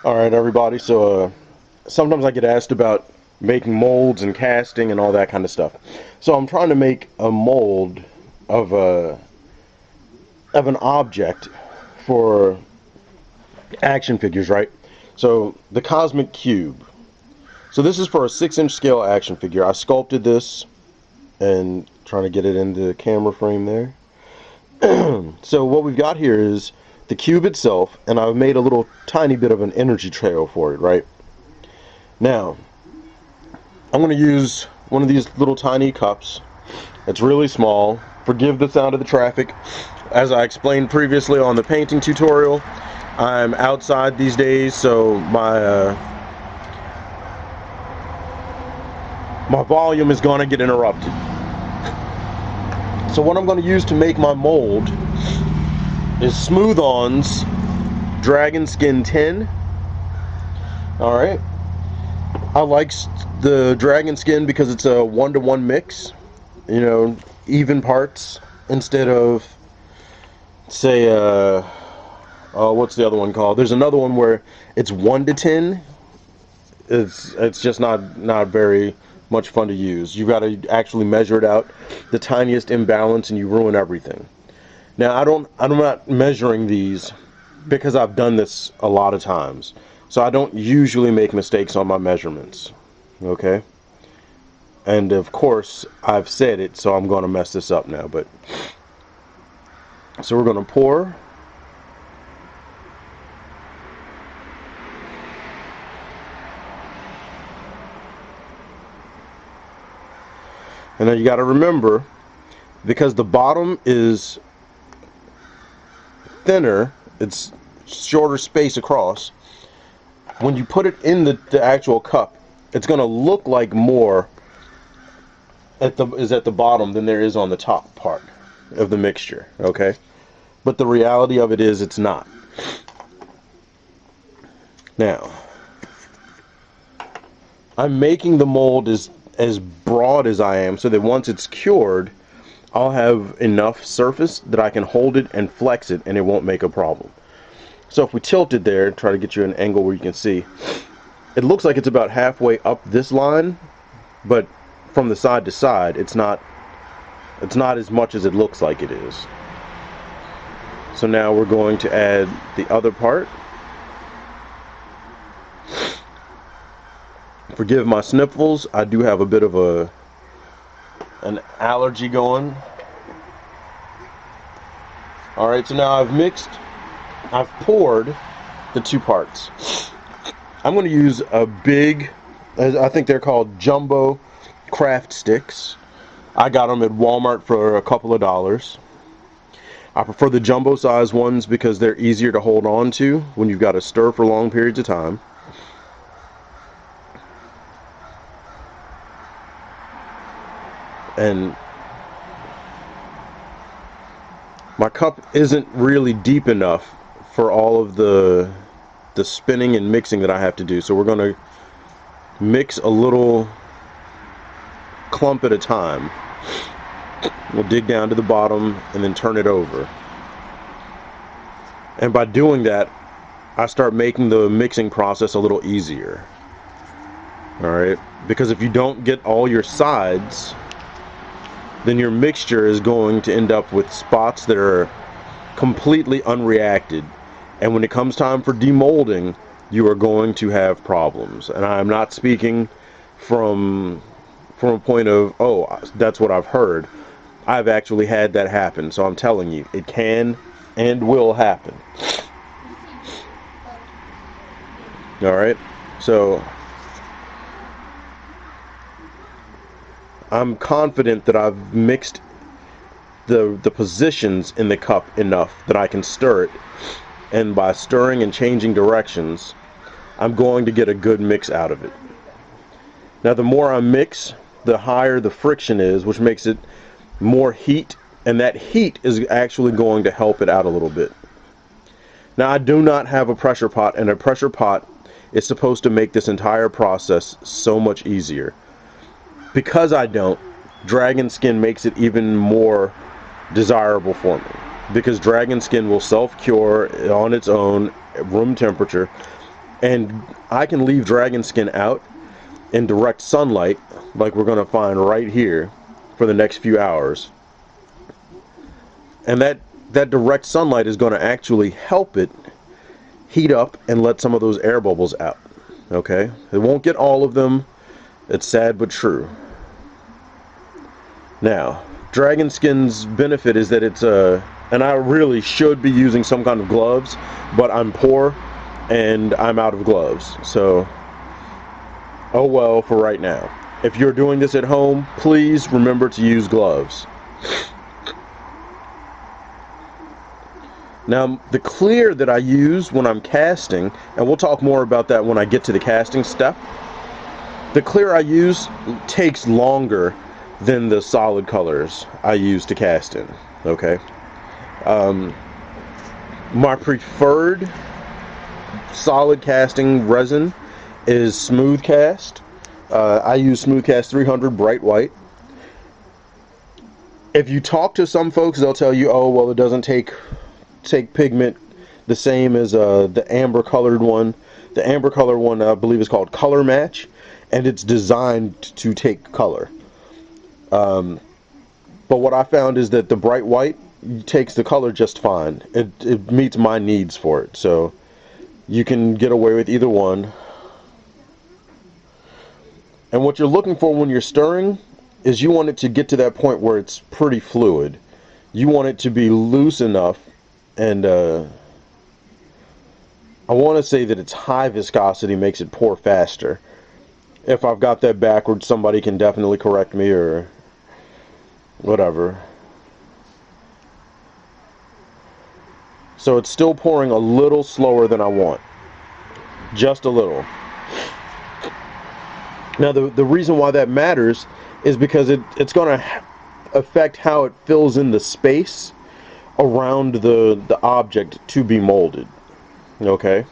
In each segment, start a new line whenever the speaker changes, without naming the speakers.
Alright everybody, so sometimes I get asked about making molds and casting and all that kind of stuff. So I'm trying to make a mold of an object for action figures, right? So the Cosmic Cube. So this is for a 6-inch scale action figure. I sculpted this and trying to get it into the camera frame there. So what we've got here is the cube itself, and I've made a little tiny bit of an energy trail for it, right? Now, I'm going to use one of these little tiny cups. It's really small. Forgive the sound of the traffic. As I explained previously on the painting tutorial, I'm outside these days, so my volume is going to get interrupted. So what I'm going to use to make my mold is Smooth-On's Dragon Skin 10. Alright. I like the Dragon Skin because it's a 1-to-1 mix. You know, even parts instead of, say, what's the other one called? There's another one where it's 1-to-10. It's just not very much fun to use. You've got to actually measure it out, the tiniest imbalance, and you ruin everything. Now I'm not measuring these because I've done this a lot of times, so I don't usually make mistakes on my measurements. Okay, and of course I've said it, so I'm going to mess this up now. But so we're going to pour. And then you got to remember, because the bottom is thinner, it's shorter space across, when you put it in the actual cup, it's going to look like more is at the bottom than there is on the top part of the mixture, okay? But the reality of it is it's not. Now, I'm making the mold as broad as I am so that once it's cured, I'll have enough surface that I can hold it and flex it and it won't make a problem. So if we tilt it there, try to get you an angle where you can see, it looks like it's about halfway up this line, but from the side to side, it's not as much as it looks like it is. So now we're going to add the other part. Forgive my sniffles, I do have a bit of an allergy going. Alright, so now I've poured the two parts. I'm going to use a big, I think they're called jumbo craft sticks. I got them at Walmart for a couple of dollars. I prefer the jumbo size ones because they're easier to hold on to when you've got to stir for long periods of time. And my cup isn't really deep enough for all of the spinning and mixing that I have to do, so we're going to mix a little clump at a time. We'll dig down to the bottom and then turn it over. And by doing that, I start making the mixing process a little easier. Alright, because if you don't get all your sides, then your mixture is going to end up with spots that are completely unreacted, and when it comes time for demolding, you are going to have problems. And I'm not speaking from a point of, oh, that's what I've heard. I've actually had that happen, so I'm telling you, it can and will happen. Alright, so I'm confident that I've mixed the positions in the cup enough that I can stir it, and by stirring and changing directions, I'm going to get a good mix out of it. Now the more I mix, the higher the friction is, which makes it more heat, and that heat is actually going to help it out a little bit. Now I do not have a pressure pot, and a pressure pot is supposed to make this entire process so much easier. Because I don't, Dragon Skin makes it even more desirable for me, because Dragon Skin will self-cure on its own, room temperature, And I can leave dragon skin out in direct sunlight, like we're going to find right here, for the next few hours. And that direct sunlight is going to actually help it heat up and let some of those air bubbles out. Okay? It won't get all of them. It's sad but true. Now, dragon skin's benefit is that it's and I really should be using some kind of gloves, but I'm poor and I'm out of gloves. So, oh well for right now. If you're doing this at home, please remember to use gloves. Now, the clear that I use when I'm casting, and we'll talk more about that when I get to the casting step, the clear I use takes longer than the solid colors I use to cast in, okay? My preferred solid casting resin is Smoothcast. I use Smoothcast 300 Bright White. If you talk to some folks, they'll tell you, oh, well, it doesn't take pigment the same as the amber colored one. The amber color one, I believe, is called Color Match, and it's designed to take color. But what I found is that the Bright White takes the color just fine. It meets my needs for it, so you can get away with either one. And what you're looking for when you're stirring is you want it to get to that point where it's pretty fluid. You want it to be loose enough, and I want to say that its high viscosity makes it pour faster. If I've got that backwards, somebody can definitely correct me or whatever. So it's still pouring a little slower than I want. Just a little. Now the reason why that matters is because it's going to affect how it fills in the space around the object to be molded. Okay?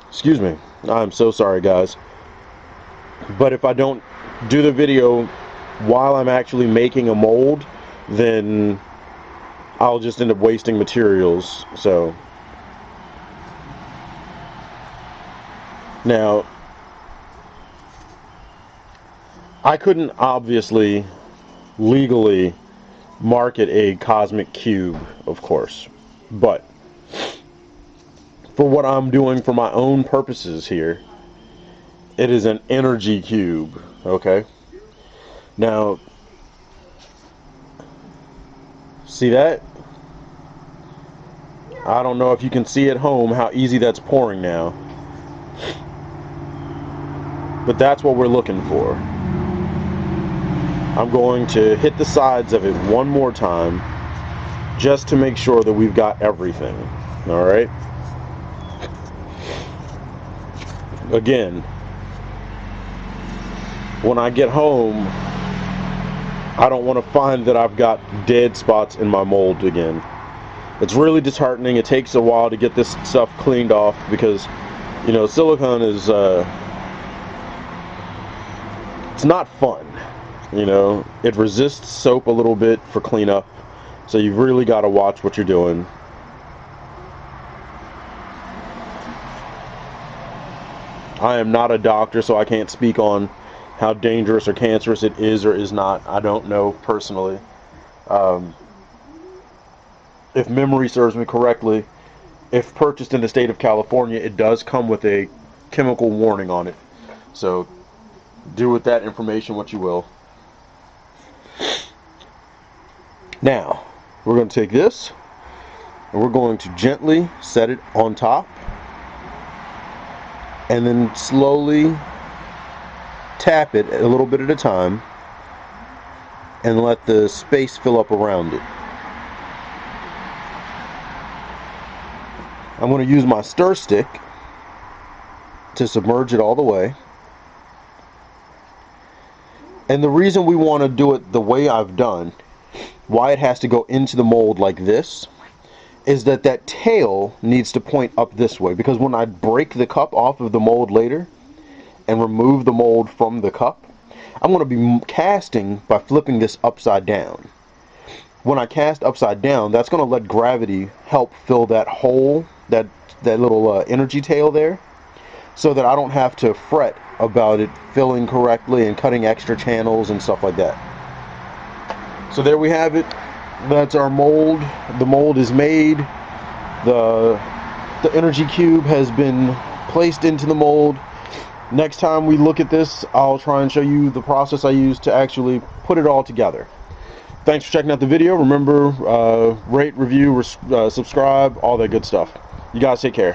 Excuse me. I'm so sorry, guys. But if I don't do the video while I'm actually making a mold, then I'll just end up wasting materials. So now, I couldn't obviously legally market a cosmic cube, of course, but for what I'm doing for my own purposes here, it is an energy cube. Okay? Now, see that? I don't know if you can see at home how easy that's pouring now. But that's what we're looking for. I'm going to hit the sides of it one more time just to make sure that we've got everything. Alright? Again, when I get home, I don't want to find that I've got dead spots in my mold again. It's really disheartening. It takes a while to get this stuff cleaned off because, you know, silicone is, it's not fun. You know, it resists soap a little bit for cleanup, so you've really got to watch what you're doing. I am not a doctor, so I can't speak on how dangerous or cancerous it is or is not. I don't know personally. If memory serves me correctly, if purchased in the state of California, it does come with a chemical warning on it. So do with that information what you will. Now, we're going to take this and we're going to gently set it on top and then slowly tap it a little bit at a time and let the space fill up around it. I'm going to use my stir stick to submerge it all the way. And the reason we want to do it the way I've done, why it has to go into the mold like this, is that that tail needs to point up this way. Because when I break the cup off of the mold later and remove the mold from the cup, I'm going to be casting by flipping this upside down. When I cast upside down, that's going to let gravity help fill that hole that little energy tail there, so that I don't have to fret about it filling correctly and cutting extra channels and stuff like that. So there we have it. That's our mold. The mold is made. The energy cube has been placed into the mold. Next time we look at this, I'll try and show you the process I use to actually put it all together. Thanks for checking out the video. Remember, rate, review, subscribe, all that good stuff. You guys take care.